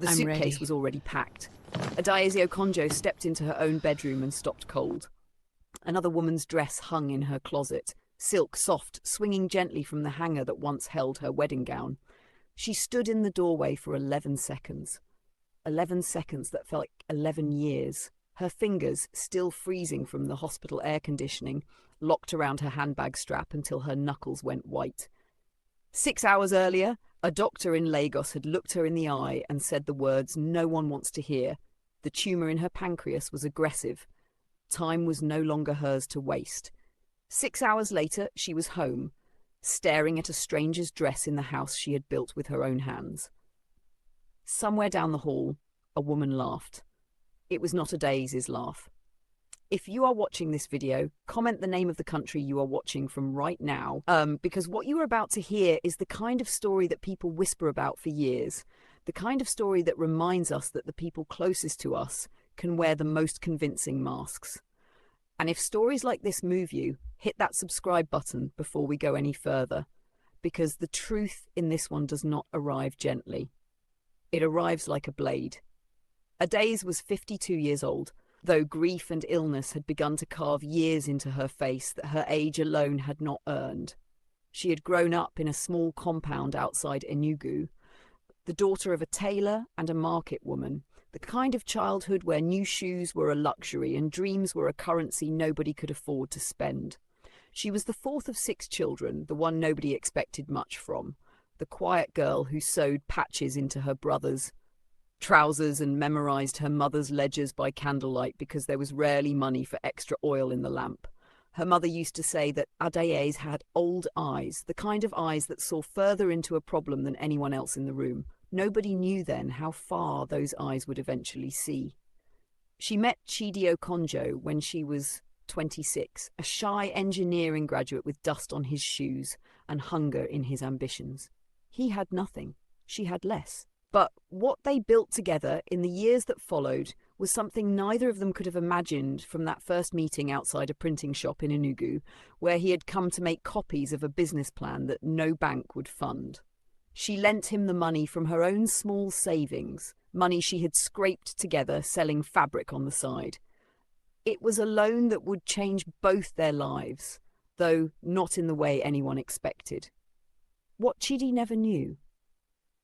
The I'm suitcase ready. was already packed. Adaeze Okonjo stepped into her own bedroom and stopped cold. Another woman's dress hung in her closet, silk soft, swinging gently from the hanger that once held her wedding gown. She stood in the doorway for 11 seconds. 11 seconds that felt like 11 years. Her fingers, still freezing from the hospital air conditioning, locked around her handbag strap until her knuckles went white. 6 hours earlier, a doctor in Lagos had looked her in the eye and said the words no one wants to hear. The tumour in her pancreas was aggressive. Time was no longer hers to waste. 6 hours later, she was home, staring at a stranger's dress in the house she had built with her own hands. Somewhere down the hall, a woman laughed. It was not Adaeze's laugh. If you are watching this video, comment the name of the country you are watching from right now, because what you are about to hear is the kind of story that people whisper about for years, the kind of story that reminds us that the people closest to us can wear the most convincing masks. And if stories like this move you, hit that subscribe button before we go any further, because the truth in this one does not arrive gently. It arrives like a blade. Adaeze was 52 years old, though grief and illness had begun to carve years into her face that her age alone had not earned. She had grown up in a small compound outside Enugu, the daughter of a tailor and a market woman, the kind of childhood where new shoes were a luxury and dreams were a currency nobody could afford to spend. She was the fourth of 6 children, the one nobody expected much from, the quiet girl who sewed patches into her brother's trousers and memorized her mother's ledgers by candlelight because there was rarely money for extra oil in the lamp. Her mother used to say that Adaeze had old eyes, the kind of eyes that saw further into a problem than anyone else in the room. Nobody knew then how far those eyes would eventually see. She met Chidi Okonjo when she was 26, a shy engineering graduate with dust on his shoes and hunger in his ambitions. He had nothing. She had less. But what they built together in the years that followed was something neither of them could have imagined from that first meeting outside a printing shop in Enugu, where he had come to make copies of a business plan that no bank would fund. She lent him the money from her own small savings, money she had scraped together selling fabric on the side. It was a loan that would change both their lives, though not in the way anyone expected. What Chidi never knew,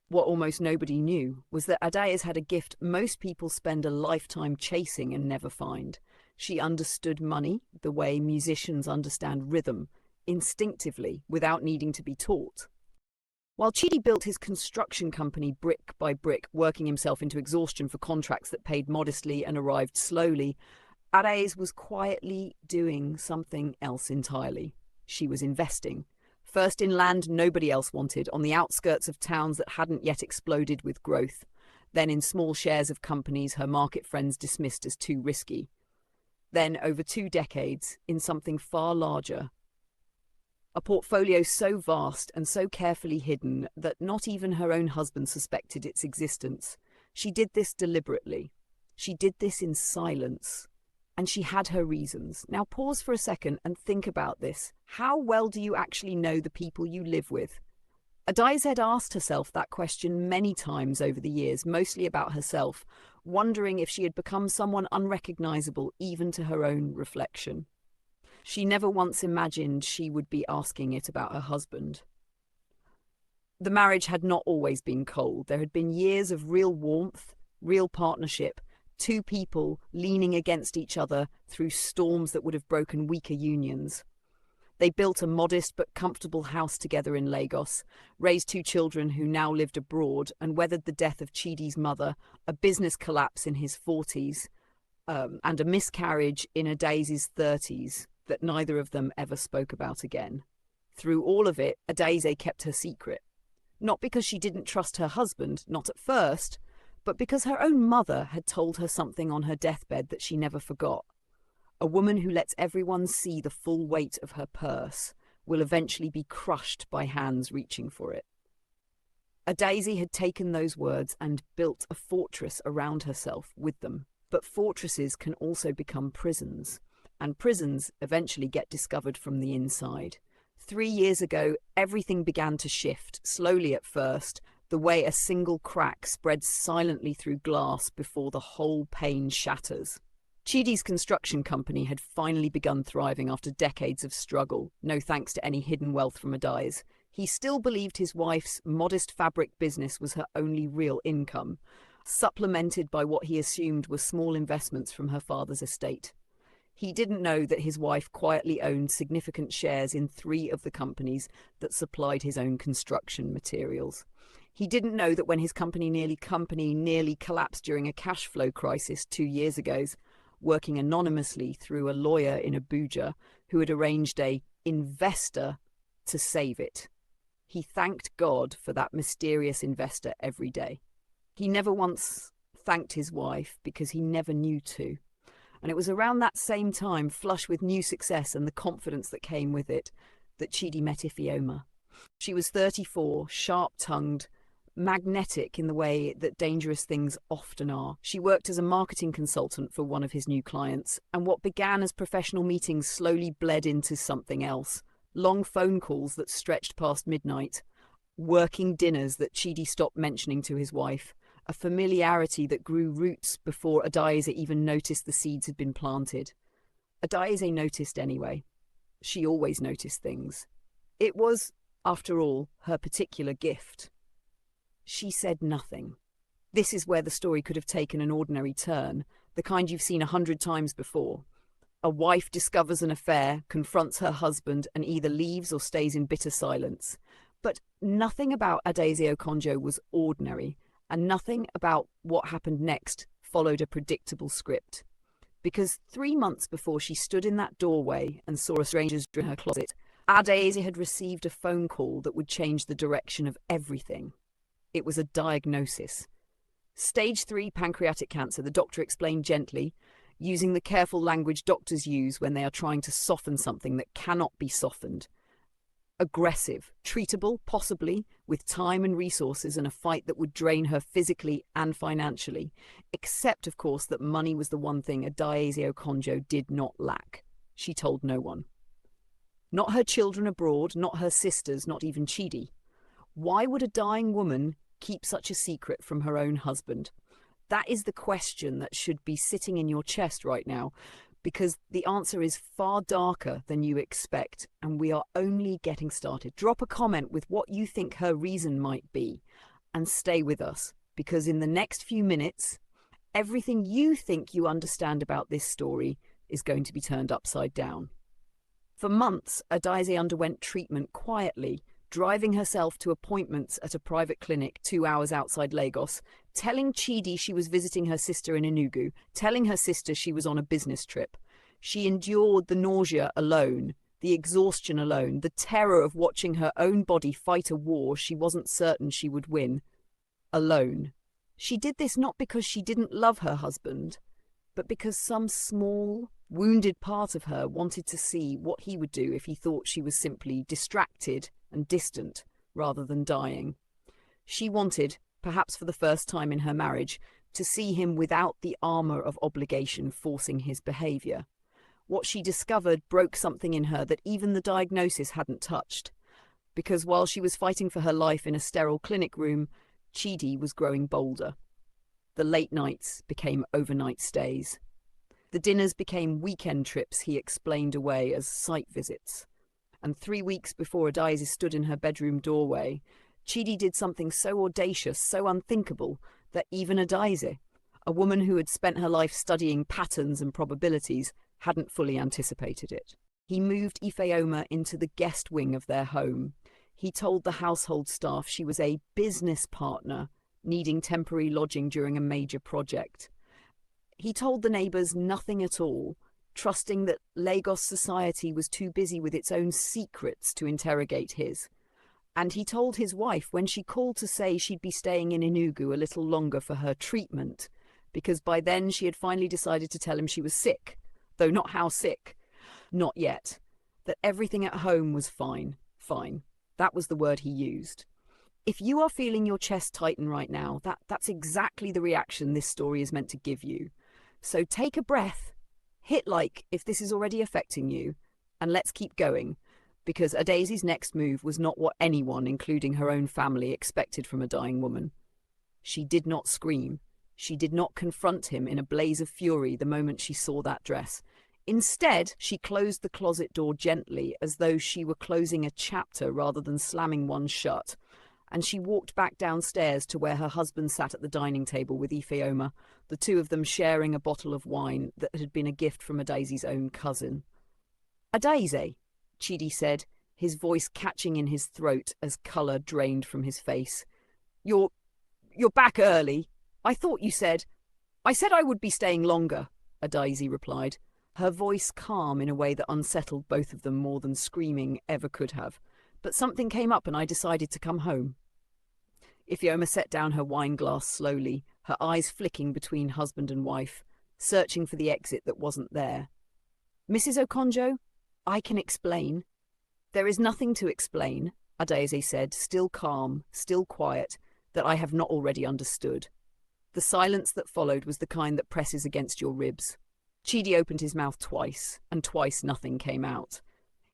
what almost nobody knew, was that Adaeze had a gift most people spend a lifetime chasing and never find. She understood money the way musicians understand rhythm, instinctively, without needing to be taught. While Chidi built his construction company brick by brick, working himself into exhaustion for contracts that paid modestly and arrived slowly, Adaeze was quietly doing something else entirely. She was investing. First in land nobody else wanted, on the outskirts of towns that hadn't yet exploded with growth. Then in small shares of companies her market friends dismissed as too risky. Then, over 2 decades, in something far larger. A portfolio so vast and so carefully hidden that not even her own husband suspected its existence. She did this deliberately. She did this in silence. And she had her reasons. Now pause for a second and think about this. How well do you actually know the people you live with? Adaeze had asked herself that question many times over the years, mostly about herself, wondering if she had become someone unrecognizable even to her own reflection. She never once imagined she would be asking it about her husband. The marriage had not always been cold. There had been years of real warmth, real partnership, 2 people leaning against each other through storms that would have broken weaker unions. They built a modest but comfortable house together in Lagos, raised 2 children who now lived abroad, and weathered the death of Chidi's mother, a business collapse in his 40s, and a miscarriage in Adaeze's 30s that neither of them ever spoke about again. Through all of it, Adaeze kept her secret. Not because she didn't trust her husband, not at first, but because her own mother had told her something on her deathbed that she never forgot. A woman who lets everyone see the full weight of her purse will eventually be crushed by hands reaching for it. Adaeze had taken those words and built a fortress around herself with them. But fortresses can also become prisons, and prisons eventually get discovered from the inside. 3 years ago, everything began to shift, slowly at first, the way a single crack spreads silently through glass before the whole pane shatters. Chidi's construction company had finally begun thriving after decades of struggle, no thanks to any hidden wealth from Adaeze. He still believed his wife's modest fabric business was her only real income, supplemented by what he assumed were small investments from her father's estate. He didn't know that his wife quietly owned significant shares in 3 of the companies that supplied his own construction materials. He didn't know that when his company nearly collapsed during a cash flow crisis 2 years ago, working anonymously through a lawyer in Abuja who had arranged an investor to save it. He thanked God for that mysterious investor every day. He never once thanked his wife because he never knew to. And it was around that same time, flush with new success and the confidence that came with it, that Chidi met Ifeoma. She was 34, sharp-tongued, magnetic in the way that dangerous things often are. She worked as a marketing consultant for one of his new clients, and what began as professional meetings slowly bled into something else. Long phone calls that stretched past midnight, working dinners that Chidi stopped mentioning to his wife, a familiarity that grew roots before Adaeze even noticed the seeds had been planted. Adaeze noticed anyway. She always noticed things. It was, after all, her particular gift. She said nothing. This is where the story could have taken an ordinary turn, the kind you've seen 100 times before. A wife discovers an affair, confronts her husband, and either leaves or stays in bitter silence. But nothing about Adaeze Okonjo was ordinary, and nothing about what happened next followed a predictable script. Because 3 months before she stood in that doorway and saw a stranger's in her closet, Adaeze had received a phone call that would change the direction of everything. It was a diagnosis. Stage 3 pancreatic cancer, the doctor explained gently, using the careful language doctors use when they are trying to soften something that cannot be softened. Aggressive, treatable, possibly, with time and resources and a fight that would drain her physically and financially, except, of course, that money was the one thing Adaeze Okonjo did not lack. She told no one. Not her children abroad, not her sisters, not even Chidi. Why would a dying woman keep such a secret from her own husband? That is the question that should be sitting in your chest right now, because the answer is far darker than you expect, and we are only getting started. Drop a comment with what you think her reason might be, and stay with us, because in the next few minutes, everything you think you understand about this story is going to be turned upside down. For months, Adaeze underwent treatment quietly, driving herself to appointments at a private clinic 2 hours outside Lagos, telling Chidi she was visiting her sister in Enugu, telling her sister she was on a business trip. She endured the nausea alone, the exhaustion alone, the terror of watching her own body fight a war she wasn't certain she would win, alone. She did this not because she didn't love her husband, but because some small, wounded part of her wanted to see what he would do if he thought she was simply distracted and distant rather than dying. She wanted, perhaps for the first time in her marriage, to see him without the armor of obligation forcing his behavior. What she discovered broke something in her that even the diagnosis hadn't touched, because while she was fighting for her life in a sterile clinic room, Chidi was growing bolder. The late nights became overnight stays. The dinners became weekend trips he explained away as site visits. And 3 weeks before Adaeze stood in her bedroom doorway, Chidi did something so audacious, so unthinkable, that even Adaeze, a woman who had spent her life studying patterns and probabilities, hadn't fully anticipated it. He moved Ifeoma into the guest wing of their home. He told the household staff she was a business partner needing temporary lodging during a major project. He told the neighbours nothing at all, trusting that Lagos society was too busy with its own secrets to interrogate his. And he told his wife when she called to say she'd be staying in Enugu a little longer for her treatment, because by then she had finally decided to tell him she was sick, though not how sick. Not yet. That everything at home was fine. Fine. That was the word he used. If you are feeling your chest tighten right now, that's exactly the reaction this story is meant to give you. So take a breath, hit like if this is already affecting you, and let's keep going. because Adaeze's next move was not what anyone, including her own family, expected from a dying woman. She did not scream. She did not confront him in a blaze of fury the moment she saw that dress. Instead, she closed the closet door gently, as though she were closing a chapter rather than slamming one shut, and she walked back downstairs to where her husband sat at the dining table with Ifeoma, the two of them sharing a bottle of wine that had been a gift from Adaeze's own cousin. "Adaeze," Chidi said, his voice catching in his throat as colour drained from his face. You're back early. I thought you said—" "I said I would be staying longer," Adaeze replied, her voice calm in a way that unsettled both of them more than screaming ever could have. "But something came up and I decided to come home." Ifeoma set down her wine glass slowly, her eyes flicking between husband and wife, searching for the exit that wasn't there. "Mrs. Okonjo, I can explain." "There is nothing to explain," Adaeze said, still calm, still quiet, "that I have not already understood." The silence that followed was the kind that presses against your ribs. Chidi opened his mouth twice, and twice nothing came out.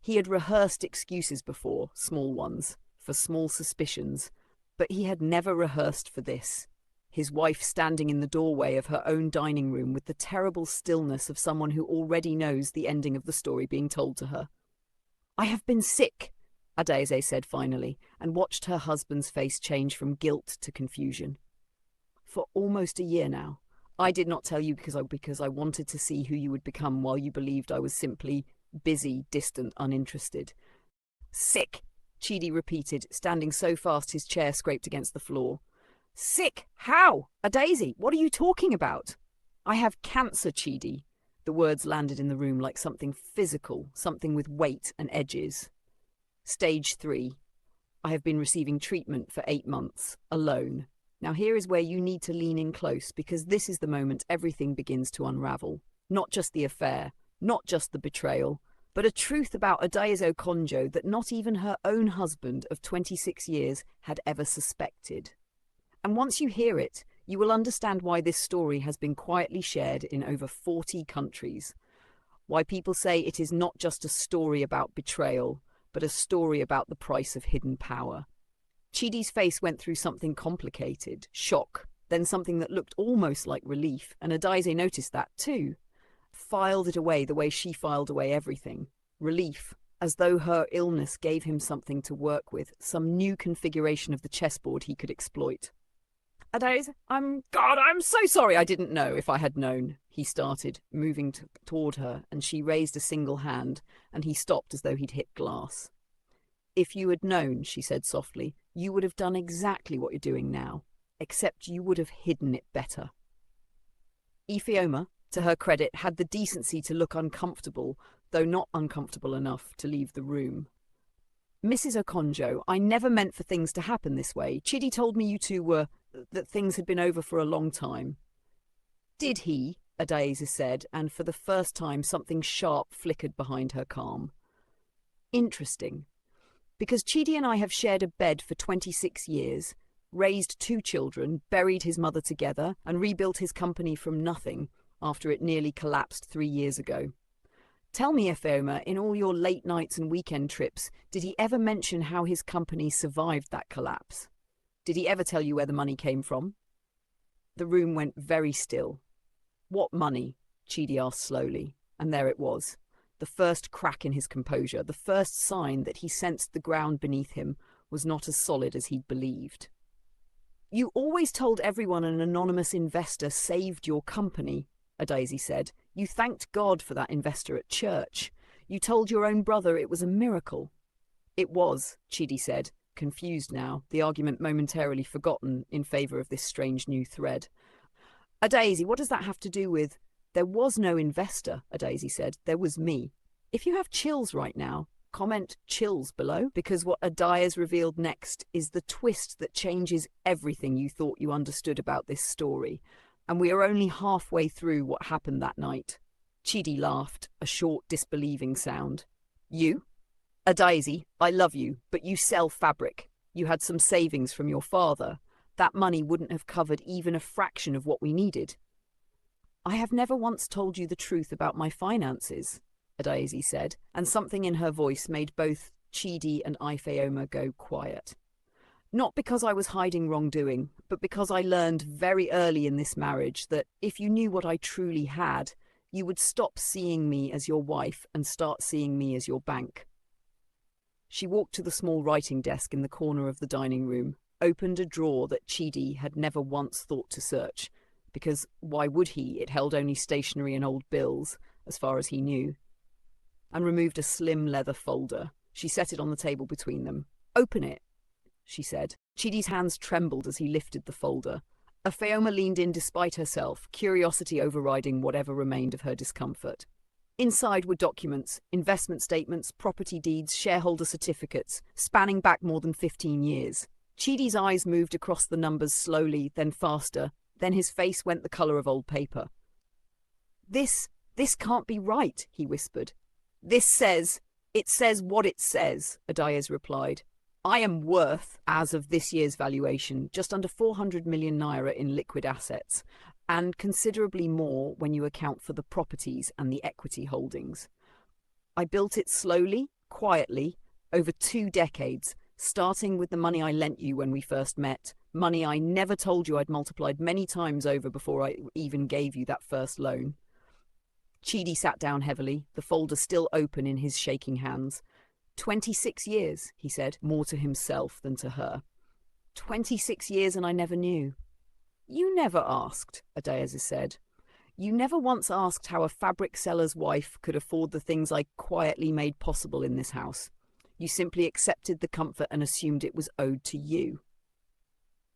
He had rehearsed excuses before, small ones, for small suspicions, but he had never rehearsed for this. His wife standing in the doorway of her own dining room with the terrible stillness of someone who already knows the ending of the story being told to her. "I have been sick," Adaeze said finally, and watched her husband's face change from guilt to confusion. "For almost a year now. I did not tell you because I wanted to see who you would become while you believed I was simply busy, distant, uninterested." "Sick," Chidi repeated, standing so fast his chair scraped against the floor. "Sick? How? Adaeze, what are you talking about?" "I have cancer, Chidi." The words landed in the room like something physical, something with weight and edges. "Stage 3. I have been receiving treatment for 8 months, alone. Now here is where you need to lean in close, because this is the moment everything begins to unravel. Not just the affair, not just the betrayal, but a truth about Adaeze Okonjo that not even her own husband of 26 years had ever suspected. And once you hear it, you will understand why this story has been quietly shared in over 40 countries. Why people say it is not just a story about betrayal, but a story about the price of hidden power. Chidi's face went through something complicated, shock, then something that looked almost like relief, and Adaeze noticed that too. Filed it away the way she filed away everything. Relief, as though her illness gave him something to work with, some new configuration of the chessboard he could exploit. "Adaeze, I'm so sorry. I didn't know. If I had known," he started, moving toward her, and she raised a single hand, and he stopped as though he'd hit glass. "If you had known," she said softly, "you would have done exactly what you're doing now, except you would have hidden it better." Ifeoma, to her credit, had the decency to look uncomfortable, though not uncomfortable enough to leave the room. "Mrs. Okonjo, I never meant for things to happen this way. Chidi told me you two that things had been over for a long time." "Did he?" Adaeze said, and for the first time something sharp flickered behind her calm. "Interesting. Because Chidi and I have shared a bed for 26 years, raised 2 children, buried his mother together, and rebuilt his company from nothing after it nearly collapsed 3 years ago. Tell me, Ifeoma, in all your late nights and weekend trips, did he ever mention how his company survived that collapse? Did he ever tell you where the money came from?" The room went very still. "What money?" Chidi asked slowly, and there it was. The first crack in his composure, the first sign that he sensed the ground beneath him was not as solid as he'd believed. "You always told everyone an anonymous investor saved your company," Adaeze said. "You thanked God for that investor at church. You told your own brother it was a miracle." "It was," Chidi said, confused now, the argument momentarily forgotten in favour of this strange new thread. "Adaeze, what does that have to do with—" "There was no investor," Adaeze said. "There was me. If you have chills right now, comment chills below, because what Adaeze revealed next is the twist that changes everything you thought you understood about this story. And we are only halfway through what happened that night." Chidi laughed, a short, disbelieving sound. "You? Adaeze, I love you, but you sell fabric. You had some savings from your father. That money wouldn't have covered even a fraction of what we needed." "I have never once told you the truth about my finances," Adaeze said, and something in her voice made both Chidi and Ifeoma go quiet. Not because I was hiding wrongdoing, but because I learned very early in this marriage that if you knew what I truly had, you would stop seeing me as your wife and start seeing me as your bank. She walked to the small writing desk in the corner of the dining room, opened a drawer that Chidi had never once thought to search, because why would he? It held only stationery and old bills, as far as he knew, and removed a slim leather folder. She set it on the table between them. "Open it," she said. Chidi's hands trembled as he lifted the folder. Ifeoma leaned in despite herself, curiosity overriding whatever remained of her discomfort. Inside were documents, investment statements, property deeds, shareholder certificates, spanning back more than 15 years. Chidi's eyes moved across the numbers slowly, then faster. Then his face went the colour of old paper. This can't be right," he whispered. It says what it says," Adaeze replied. "I am worth, as of this year's valuation, just under 400 million naira in liquid assets, and considerably more when you account for the properties and the equity holdings. I built it slowly, quietly, over 2 decades, starting with the money I lent you when we first met, money I never told you I'd multiplied many times over before I even gave you that first loan." Chidi sat down heavily, the folder still open in his shaking hands. 26 years, he said, more to himself than to her. 26 years and I never knew. "You never asked," Adaeze said. "You never once asked how a fabric seller's wife could afford the things I quietly made possible in this house. You simply accepted the comfort and assumed it was owed to you.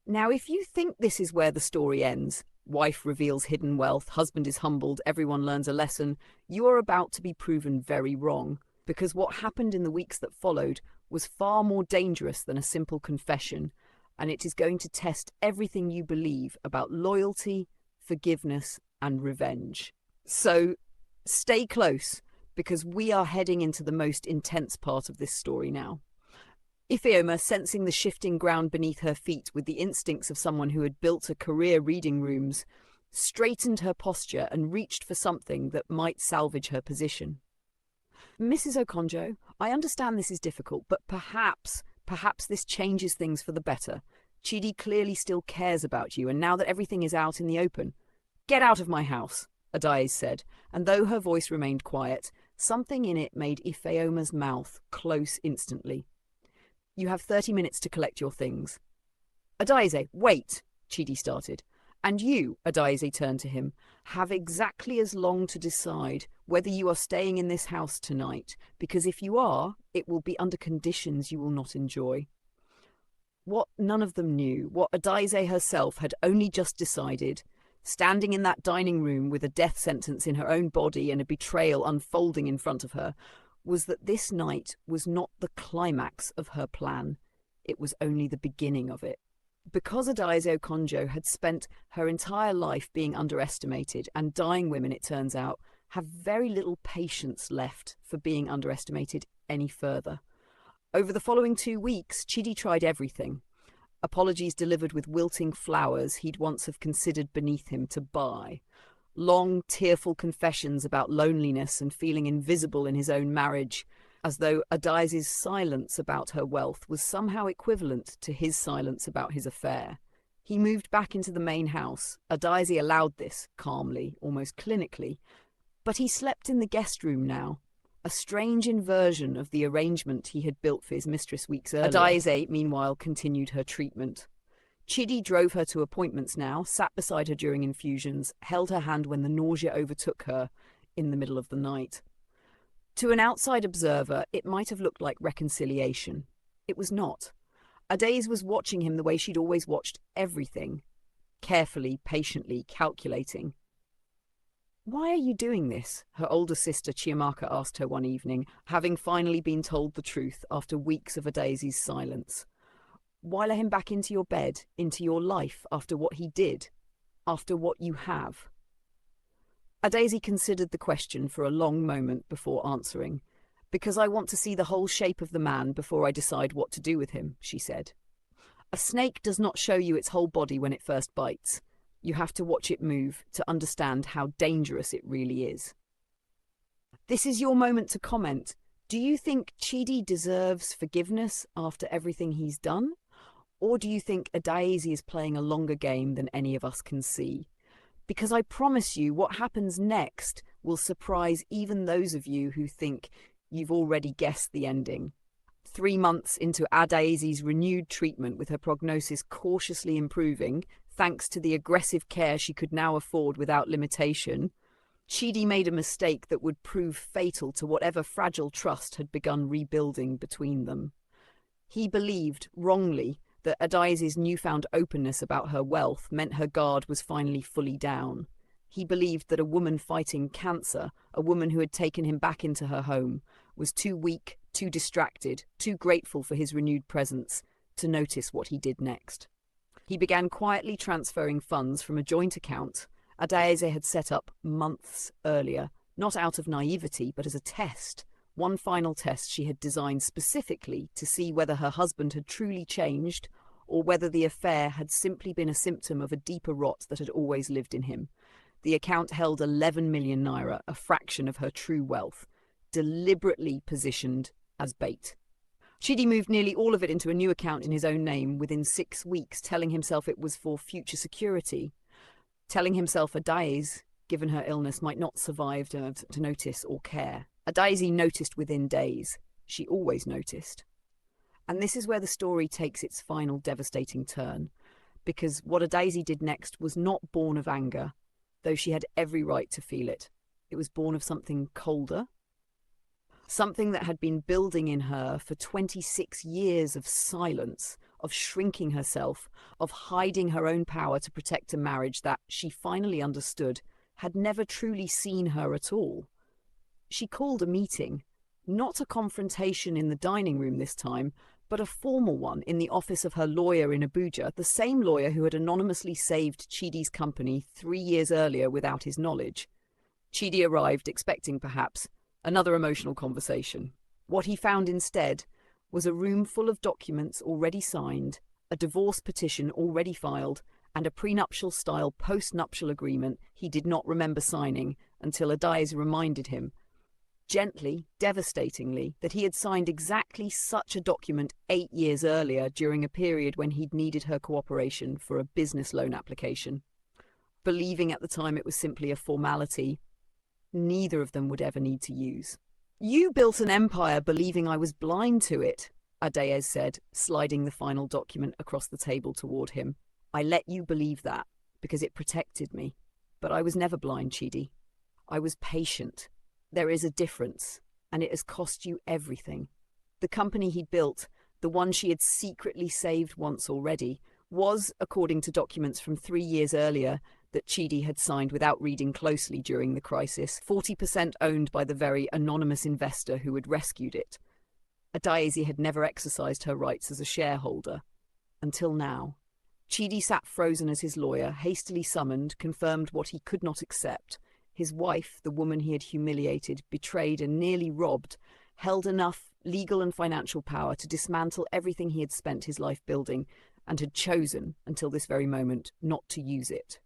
Now, if you think this is where the story ends, wife reveals hidden wealth, husband is humbled, everyone learns a lesson, you are about to be proven very wrong, because what happened in the weeks that followed was far more dangerous than a simple confession, and it is going to test everything you believe about loyalty, forgiveness, and revenge. So stay close, because we are heading into the most intense part of this story now." Ifeoma, sensing the shifting ground beneath her feet with the instincts of someone who had built a career reading rooms, straightened her posture and reached for something that might salvage her position. "Mrs. Okonjo, I understand this is difficult, but perhaps this changes things for the better. Chidi clearly still cares about you, and now that everything is out in the open—" "Get out of my house," Adaeze said, and though her voice remained quiet, something in it made Ifeoma's mouth close instantly. "You have 30 minutes to collect your things." "Adaeze, wait," Chidi started. "And you," Adaeze turned to him, "have exactly as long to decide whether you are staying in this house tonight, because if you are, it will be under conditions you will not enjoy." What none of them knew, what Adaeze herself had only just decided, standing in that dining room with a death sentence in her own body and a betrayal unfolding in front of her, was that this night was not the climax of her plan. It was only the beginning of it. Because Adaeze Okonjo had spent her entire life being underestimated, and dying women, it turns out, have very little patience left for being underestimated any further. Over the following 2 weeks, Chidi tried everything. Apologies delivered with wilting flowers he'd once have considered beneath him to buy. Long, tearful confessions about loneliness and feeling invisible in his own marriage, as though Adaeze's silence about her wealth was somehow equivalent to his silence about his affair. He moved back into the main house. Adaeze allowed this, calmly, almost clinically. But he slept in the guest room now, a strange inversion of the arrangement he had built for his mistress weeks earlier. Adaeze, meanwhile, continued her treatment. Chidi drove her to appointments now, sat beside her during infusions, held her hand when the nausea overtook her in the middle of the night. To an outside observer, it might have looked like reconciliation. It was not. Adaeze was watching him the way she'd always watched everything. Carefully, patiently, calculating. "Why are you doing this?" her older sister Chiamaka asked her one evening, having finally been told the truth after weeks of Adaeze's silence. "Why let him back into your bed, into your life, after what he did, after what you have?" Adaeze considered the question for a long moment before answering. "Because I want to see the whole shape of the man before I decide what to do with him," she said. "A snake does not show you its whole body when it first bites. You have to watch it move to understand how dangerous it really is." "This is your moment to comment. Do you think Chidi deserves forgiveness after everything he's done? Or do you think Adaeze is playing a longer game than any of us can see? Because I promise you, what happens next will surprise even those of you who think you've already guessed the ending. 3 months into Adaeze's renewed treatment, with her prognosis cautiously improving, thanks to the aggressive care she could now afford without limitation, Chidi made a mistake that would prove fatal to whatever fragile trust had begun rebuilding between them. He believed, wrongly, that Adaeze's newfound openness about her wealth meant her guard was finally fully down. He believed that a woman fighting cancer, a woman who had taken him back into her home, was too weak, too distracted, too grateful for his renewed presence to notice what he did next. He began quietly transferring funds from a joint account Adaeze had set up months earlier, not out of naivety, but as a test, one final test she had designed specifically to see whether her husband had truly changed or whether the affair had simply been a symptom of a deeper rot that had always lived in him. The account held 11 million naira, a fraction of her true wealth, deliberately positioned as bait. Chidi moved nearly all of it into a new account in his own name within 6 weeks, telling himself it was for future security. Telling himself Adaeze, given her illness, might not survive to notice or care. Adaeze noticed within days. She always noticed. And this is where the story takes its final devastating turn, because what Adaeze did next was not born of anger, though she had every right to feel it. It was born of something colder, something that had been building in her for 26 years of silence, of shrinking herself, of hiding her own power to protect a marriage that, she finally understood, had never truly seen her at all. She called a meeting, not a confrontation in the dining room this time, but a formal one in the office of her lawyer in Abuja, the same lawyer who had anonymously saved Chidi's company 3 years earlier without his knowledge. Chidi arrived, expecting, perhaps, another emotional conversation. What he found instead was a room full of documents already signed, a divorce petition already filed, and a prenuptial-style post-nuptial agreement he did not remember signing until Adaeze reminded him, gently, devastatingly, that he had signed exactly such a document 8 years earlier during a period when he'd needed her cooperation for a business loan application. Believing at the time it was simply a formality neither of them would ever need to use. "You built an empire believing I was blind to it," Adaeze said, sliding the final document across the table toward him. "I let you believe that because it protected me. But I was never blind, Chidi. I was patient. There is a difference, and it has cost you everything." The company he'd built, the one she had secretly saved once already, was, according to documents from 3 years earlier that Chidi had signed without reading closely during the crisis, 40% owned by the very anonymous investor who had rescued it. Adaeze had never exercised her rights as a shareholder. Until now. Chidi sat frozen as his lawyer, hastily summoned, confirmed what he could not accept. His wife, the woman he had humiliated, betrayed and nearly robbed, held enough legal and financial power to dismantle everything he had spent his life building and had chosen, until this very moment, not to use it.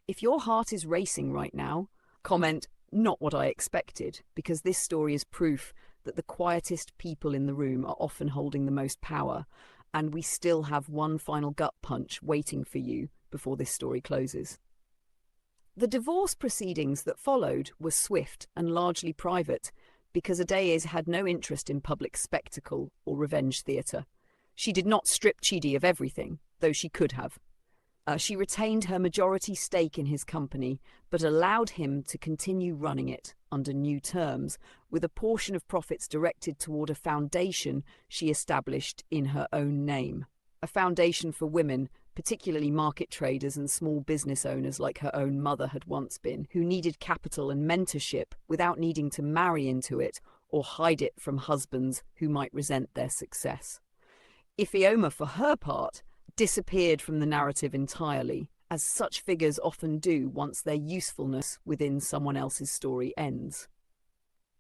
If your heart is racing right now, comment, "Not what I expected," because this story is proof that the quietest people in the room are often holding the most power, and we still have one final gut punch waiting for you before this story closes. The divorce proceedings that followed were swift and largely private, because Adaeze had no interest in public spectacle or revenge theatre. She did not strip Chidi of everything, though she could have. She retained her majority stake in his company, but allowed him to continue running it under new terms, with a portion of profits directed toward a foundation she established in her own name. A foundation for women, particularly market traders and small business owners like her own mother had once been, who needed capital and mentorship without needing to marry into it or hide it from husbands who might resent their success. Ifeoma, for her part, disappeared from the narrative entirely, as such figures often do once their usefulness within someone else's story ends.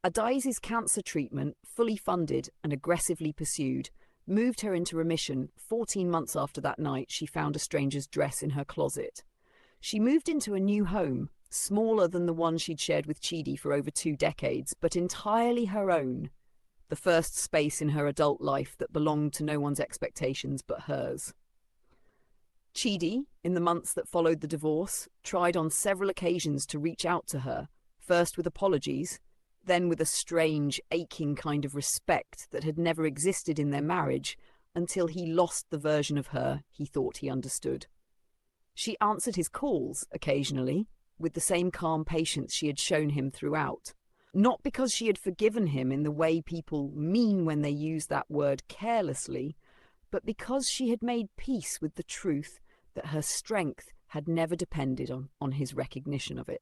Adaeze's cancer treatment, fully funded and aggressively pursued, moved her into remission 14 months after that night she found a stranger's dress in her closet. She moved into a new home, smaller than the one she'd shared with Chidi for over 2 decades, but entirely her own. the first space in her adult life that belonged to no one's expectations but hers. Chidi, in the months that followed the divorce, tried on several occasions to reach out to her, first with apologies, then with a strange, aching kind of respect that had never existed in their marriage until he lost the version of her he thought he understood. She answered his calls, occasionally, with the same calm patience she had shown him throughout. Not because she had forgiven him in the way people mean when they use that word carelessly, but because she had made peace with the truth that her strength had never depended on his recognition of it.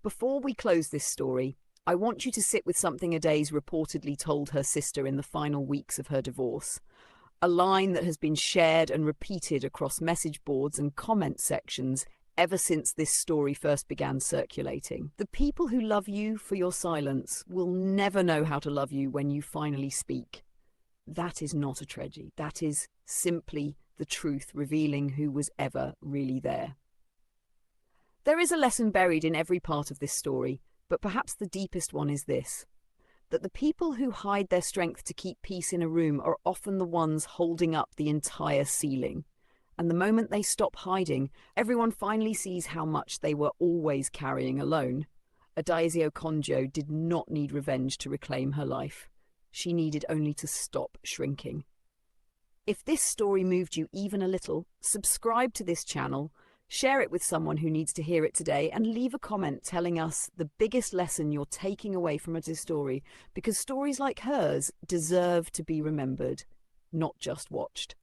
Before we close this story, I want you to sit with something Adaeze reportedly told her sister in the final weeks of her divorce. A line that has been shared and repeated across message boards and comment sections ever since this story first began circulating. The people who love you for your silence will never know how to love you when you finally speak. That is not a tragedy. That is simply the truth revealing who was ever really there. There is a lesson buried in every part of this story, but perhaps the deepest one is this: that the people who hide their strength to keep peace in a room are often the ones holding up the entire ceiling. And the moment they stop hiding, everyone finally sees how much they were always carrying alone. Adaeze Okonjo did not need revenge to reclaim her life. She needed only to stop shrinking. If this story moved you even a little, subscribe to this channel, share it with someone who needs to hear it today, and leave a comment telling us the biggest lesson you're taking away from this story, because stories like hers deserve to be remembered, not just watched.